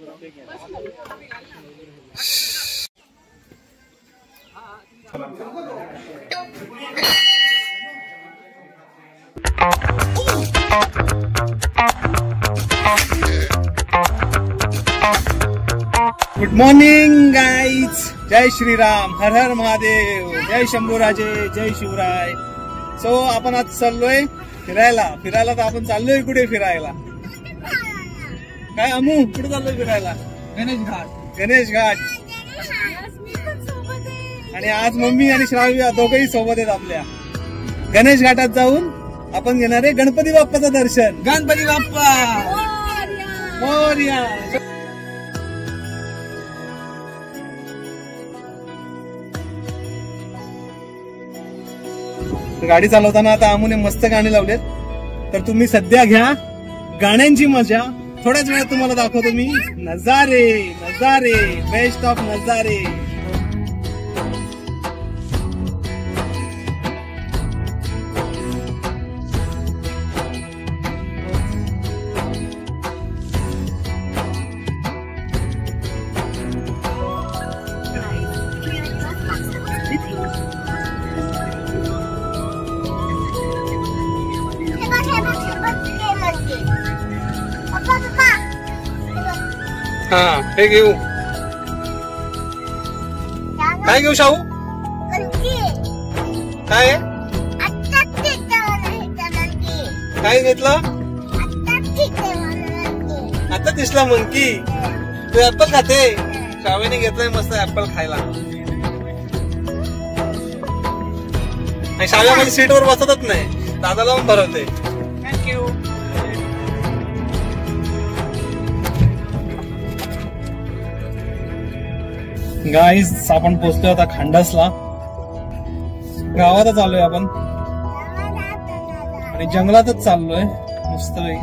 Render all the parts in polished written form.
Good morning guys, जय श्रीराम, हर हर महादेव, जय शंभूराजे, जय Shivray. So आपण आज चाललोय फिरायला. तर आपण चाललोय कुठे फिरायला? काय अमू, कुठे चाललोय फिरायला? गणेश घाट. आणि आज मम्मी आणि श्राव्य दोघंही सोबत आहेत आपल्या. गणेश घाटात जाऊन आपण घेणार आहे गणपती बाप्पाचं दर्शन. गणपती बाप्पा मोरया. गाडी चालवताना आता अमूने मस्त गाणी लावलेत, तर तुम्ही सध्या घ्या गाण्यांची मजा. थोड्याच वेळात तुम्हाला दाखवतो मी नजारे. नजारे, बेस्ट ऑफ नजारे. हा, हे घेऊ. काय घेऊ शाहू? काय काय घेतलं? आता दिसला मंकी. तू ऍपल खाते? शाहूने घेतलाय मस्त ऍपल खायला. आणि शाहू माझ्या सीटवर बसतच नाही, दादा लावून भरवते. थँक्यू. गाईज, आपण पोहोचलोय आता खंडासला. गावातच आलोय आपण आणि जंगलातच चाललोय मस्त पैकी.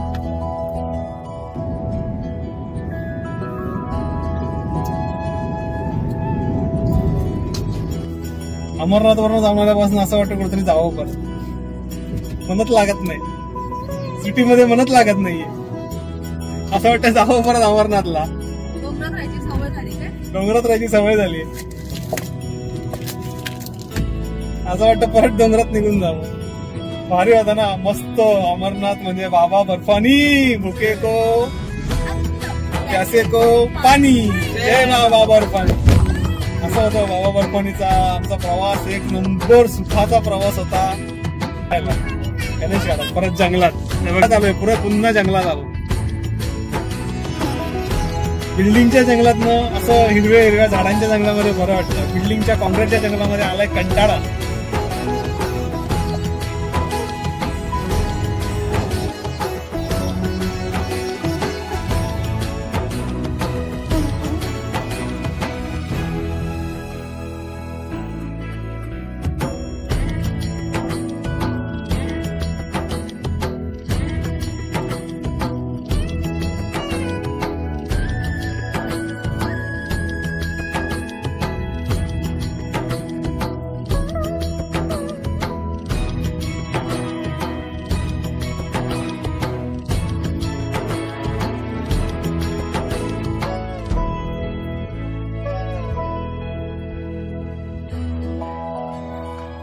अमरनाथ वरून जाणाऱ्यापासून असं वाटतं कुठेतरी जावं, पण मनत लागत नाही. सिटीमध्ये मनत लागत नाहीये. असं वाटतं जावं परत अमरनाथला. डोंगरात राहायची सवय झाली. असं वाटतं परत डोंगरात निघून जावं. भारी होता ना, मस्त. अमरनाथ म्हणजे बाबा बर्फानी, भुके को प्यासे को पाणी, जय बाबा बर्फानी. असं होतं बाबा बर्फानीचा आमचा प्रवास. एक नंबर सुखाचा प्रवास होता. गणेश घाटात परत जंगलात आलोय. पुन्हा जंगलात आलो. बिल्डिंगच्या जंगलातनं असं हिरव्या झाडांच्या जंगलामध्ये बरं वाटतं. बिल्डिंगच्या कॉन्क्रीटच्या जंगलामध्ये आलाय कंटाळा.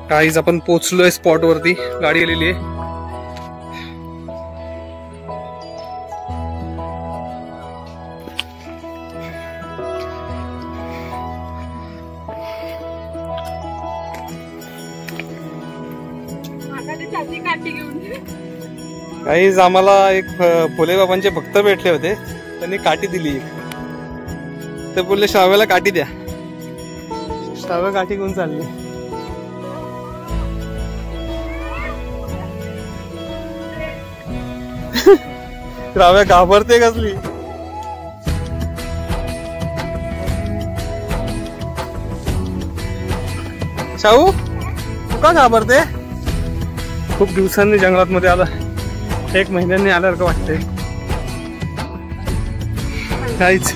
काहीच आपण पोहोचलोय स्पॉट वरती. गाडी आलेली आहे. काहीच आम्हाला एक फुले बाबांचे भक्त भेटले होते, त्यांनी काठी दिली. ते बोलले श्राव्याला काठी द्या. श्राव्य काठी घेऊन चालली. श्राव्या घाबरते कसली. शाहू, तू का घाबरते? खूप दिवसांनी जंगलात मध्ये आला. 1 महिन्यांनी आल्यासारखं वाटतंय. काहीच.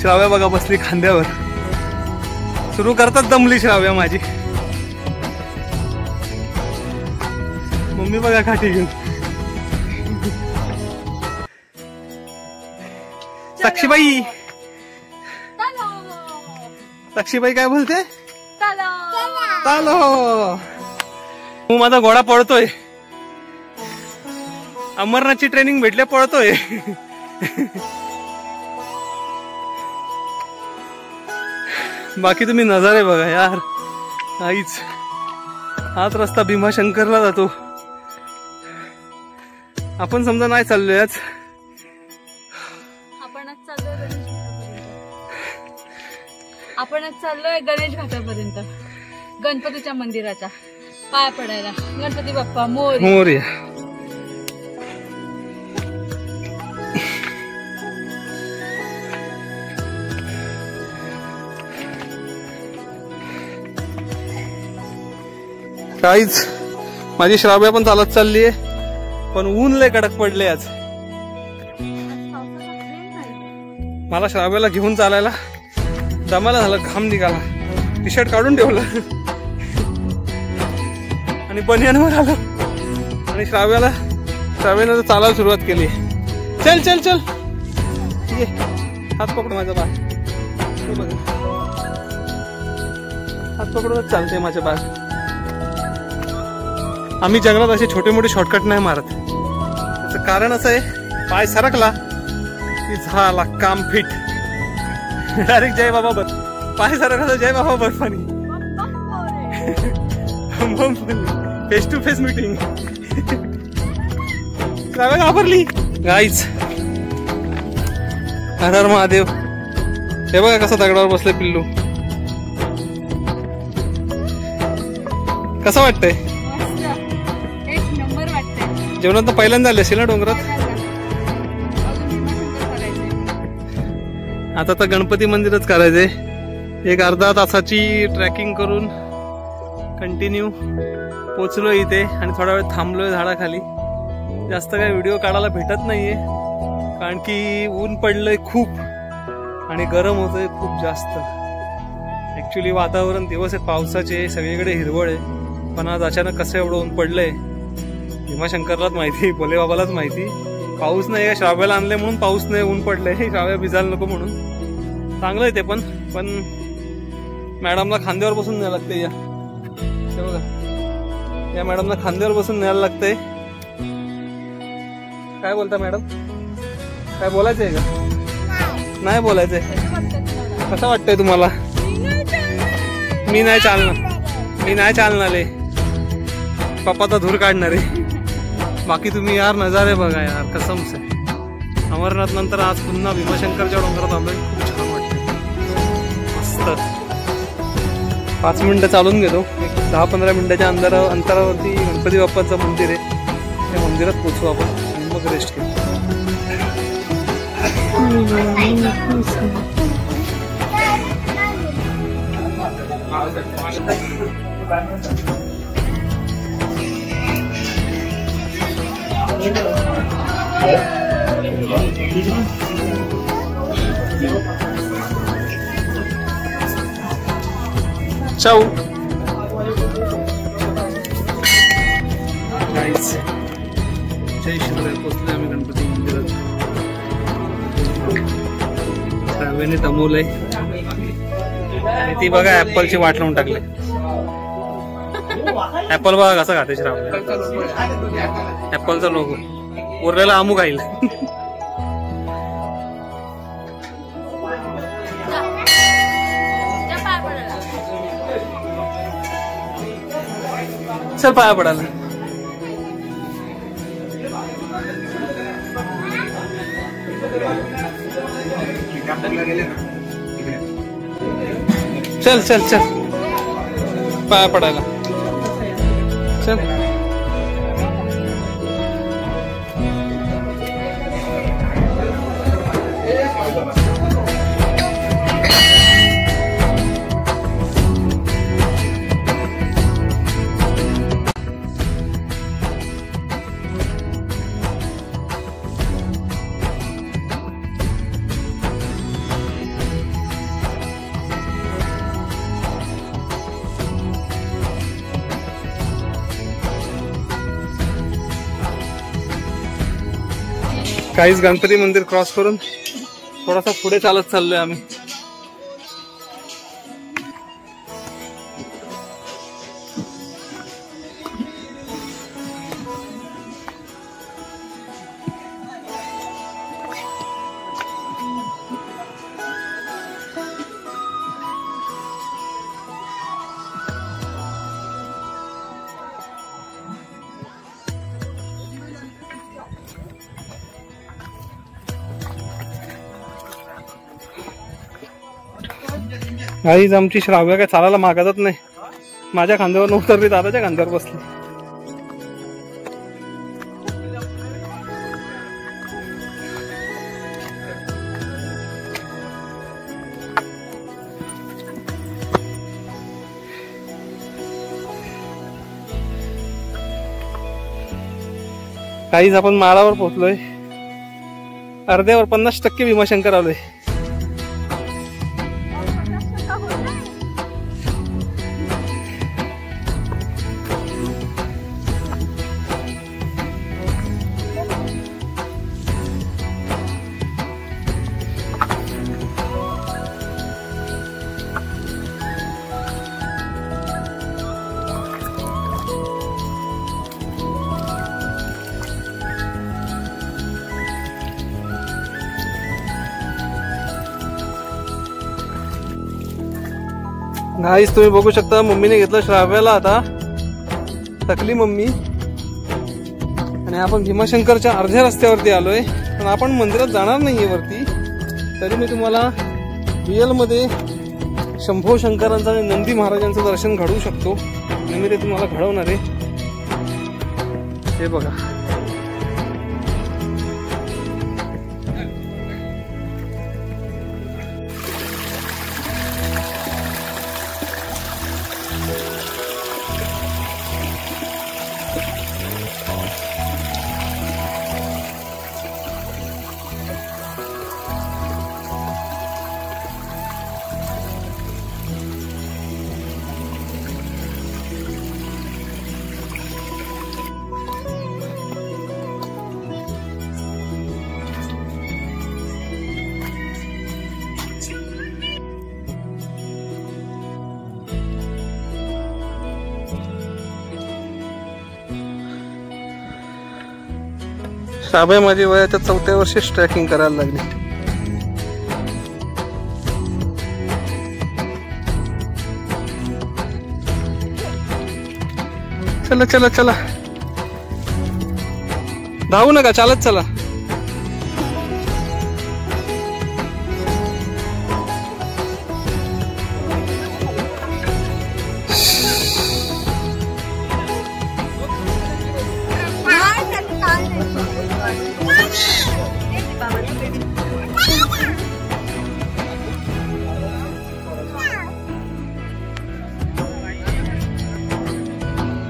श्राव्या बघा बसली खांद्यावर. सुरू करतात दमली श्राव्या माझी. मम्मी बघा काठी घेऊन. साक्षीबाई साक्षीबाई काय बोलते? चालो. माझा घोडा पळतोय. अमरनाथची ट्रेनिंग भेटल्या पळतोय. बाकी तुम्ही नजारे बघा यार. आईच हाच रस्ता भीमाशंकरला जातो. आपण समजा नाही चाललोय आज. आपणच चाललोय गणेश घाटापर्यंत, गणपतीच्या मंदिराच्या पाय पडायला. गणपती बाप्पा मोरया. काहीच माझी श्राव्या पण चालत चालली आहे, पण ऊन लय कडक पडले आज. मला श्राव्याला घेऊन चालायला दमाला झालं, घाम निघाला. टी शर्ट काढून ठेवलं आणि बनियानवर आलो आणि श्राव्यानं चालायला सुरुवात केली. चल चल चल ये, हात पकडू माझा बाळ. हात पकडूनच चालते माझ्या बाळ. आम्ही जंगलात असे छोटे मोठे शॉर्टकट नाही मारत. त्याचं कारण असं आहे, पाय सरकला की झाला काम फिट. डायरेक्ट जय बाबा बर्फ. पाय सरकला जय Baba Barfani. Face to face meeting. घाबरली गाईच. हर हर महादेव. हे बघा कसं दगडावर बसले पिल्लू. कसं वाटतंय? जेवणात तर पहिल्यांदा आले असेल ना डोंगरात. आता तर गणपती मंदिरच करायचंय. एक अर्धा तासाची ट्रॅकिंग करून कंटिन्यू पोचलो इथे आणि थोडा वेळ थांबलोय झाडाखाली. जास्त काही व्हिडिओ काढायला भेटत नाहीये, कारण की ऊन पडलंय खूप आणि गरम होतंय खूप जास्त. ऍक्च्युली वातावरण दिवस आहेत पावसाचे, सगळीकडे हिरवळ आहे, पण आज अचानक कसं एवढं ऊन पडलंय भीमाशंकरलाच माहिती, भोलेबाबालाच माहिती. पाऊस नाही, श्राव्याला आणले म्हणून पाऊस नाही, ऊन पडलंय. श्राव्या भिजायला नको म्हणून. चांगलं आहे ते पण मॅडमला खांद्यावर बसून न्यायला लागते. या बघा, या मॅडमला खांद्यावर बसून न्यायला लागतंय. काय बोलता मॅडम? काय बोलायचंय का? नाही बोलायचंय. कसं वाटतंय तुम्हाला? मी नाही चालणार. पप्पाचा धूर काढणार आहे. बाकी तुम्ही यार नजारे बघा यार, कसम से. अमरनाथ नंतर आज पुन्हा भीमाशंकरच्या डोंगरात आलोय. खूप छान वाटतं, मस्त. 5 मिनिटं चालून घेतो. 10-15 मिनिटाच्या अंतरावरती गणपती बाप्पाचं मंदिर आहे. त्या मंदिरात पोचू आपण आणि मग रेस्ट घेऊ. Ciao. Guys, जय शिवराय. पोचले आम्ही गणपती मंदिरात. श्राव्याने थांबवलंय आणि ती बघा ऍपलची वाट लावून टाकले. ऍपल बघा कसा खाते श्राव्या. ऍपलचा लोगो उरलेला आमू खाईल. चल पाया पडायला. चल चल चल पाया पडायला चल. काहीच गणपती मंदिर क्रॉस करून थोडासा पुढे चालत चाललोय आम्ही. आईच आमची श्राव्य काय चालायला मागतच नाही. माझ्या खांद्यावर उतरली, दादाच्या खांद्यावर बसली. काहीच आपण माळावर पोहोचलोय. अर्ध्यावर 50% भीमाशंकर आलोय. गाईस तुम्ही बघू शकता, मम्मीने घेतलं श्राव्याला. आता थकली मम्मी. आणि आपण भीमाशंकरच्या अर्ध्या रस्त्यावरती आलोय. पण आपण मंदिरात जाणार नाहीये वरती. तरी मी तुम्हाला रिअल मध्ये शंभो शंकरांचं आणि नंदी महाराजांचं दर्शन घडवू शकतो. आणि मी ते तुम्हाला घडवणार आहे. हे बघा, श्राव्या माझी वयाच्या 4थ्या वर्षीच ट्रॅकिंग करायला लागली. चला चला चला, धावू नका, चालत चला.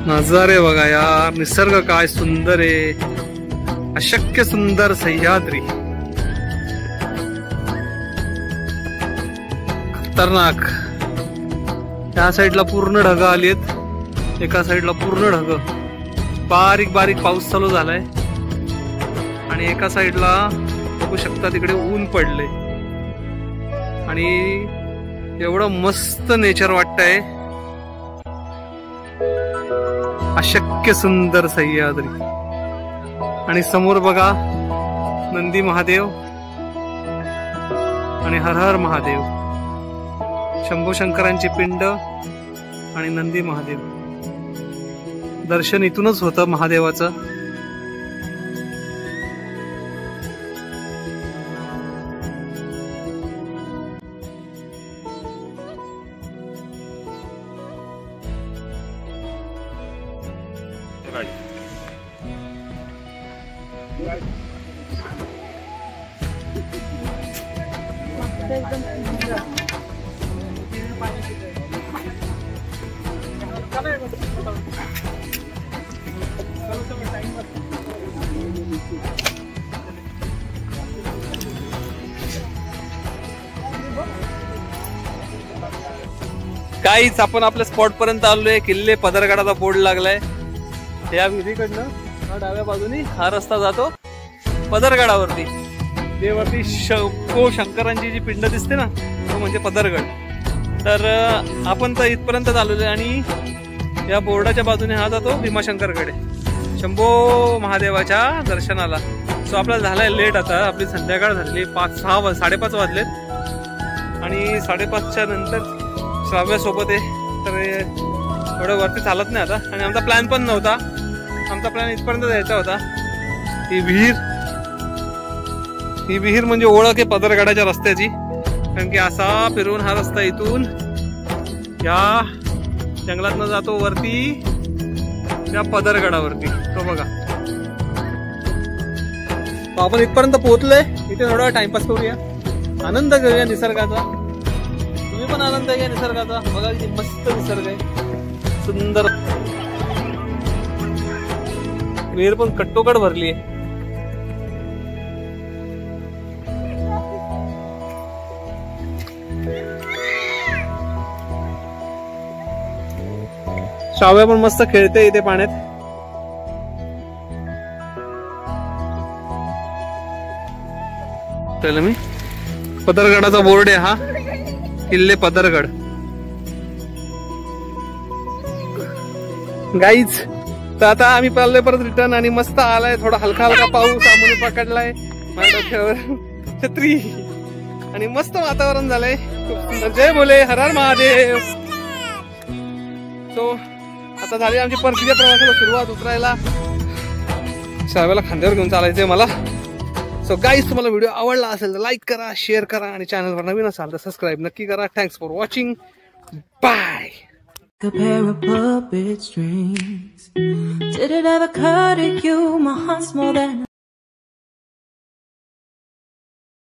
नजारे बघा यार, निसर्ग काय सुंदर आहे. अशक्य सुंदर सह्याद्री. खतरनाक. त्या साईडला पूर्ण ढग आलीत, एका साईडला पूर्ण ढग. बारीक बारीक पाऊस चालू झालाय. आणि एका साईडला बघू शकता तिकडे ऊन पडले. आणि एवढं मस्त नेचर वाटतंय. अशक्य सुंदर सह्याद्री. आणि समोर बघा नंदी महादेव आणि हर हर महादेव. शंभो शंकरांची पिंड आणि नंदी महादेव. दर्शन इथूनच होतं महादेवाचं. काहीच आपण आपल्या स्पॉट पर्यंत आलोय. किल्ले पदरगडाचा बोर्ड लागलाय. या विहिरीकडनं डाव्या बाजूनी हा रस्ता जातो पदरगडावरती. ते वरती शंभो शंकरांची जी पिंड दिसते ना, तो म्हणजे पदरगड. तर आपण तर इथपर्यंत आलेलो आहे. आणि या बोर्डाच्या बाजूने हा जातो भीमाशंकरकडे, शंभो महादेवाच्या दर्शनाला. सो आपल्याला झालाय लेट. आता आपली संध्याकाळ झालेली 5-6-5:30 वाजलेत. आणि 5:30च्या नंतर श्राव्यासोबत आहे. तर एवढं वरती चालत नाही आता. आणि आमचा प्लॅन पण नव्हता. आमचा प्लॅन इथपर्यंत जायचा होता. ही विहीर म्हणजे ओळख आहे पदरगडाच्या रस्त्याची. कारण की असा फिरून हा रस्ता इथून या जंगलातनं जातो वरती त्या पदरगडावरती. तो बघा, तो आपण इथपर्यंत पोहोचलोय. इथे थोडा टाइमपास करूया, आनंद घेऊया निसर्गाचा. तुम्ही पण आनंद घ्या निसर्गाचा. बघा किती मस्त निसर्ग आहे, सुंदर. विहीर पण कट्टोकट भरली आहे. शाव्या पण मस्त खेळते इथे पाण्यात. त्याला मी पदरगडाचा बोर्ड आहे हा, किल्ले पदरगड. गाईज तर आता आम्ही चाललोय परत रिटर्न. आणि मस्त आलाय, थोडा हलका हलका पाऊस आम्ही पकडलाय. माझ्या डोक्यावर छत्री आणि मस्त वातावरण झालंय. जय बोले, हर हर महादेव. सो आता झाली आमची परतीच्या प्रवासाला सुरुवात, उतरायला. शाव्याला खांद्यावर घेऊन चालायचंय मला. सो गाईज, तुम्हाला व्हिडिओ आवडला असेल तर लाईक करा, शेअर करा आणि चॅनलवर नवीन असाल तर सबस्क्राईब नक्की करा. Thanks for watching. Bye. A pair of puppet strings. Did it ever occur to you my heart's more than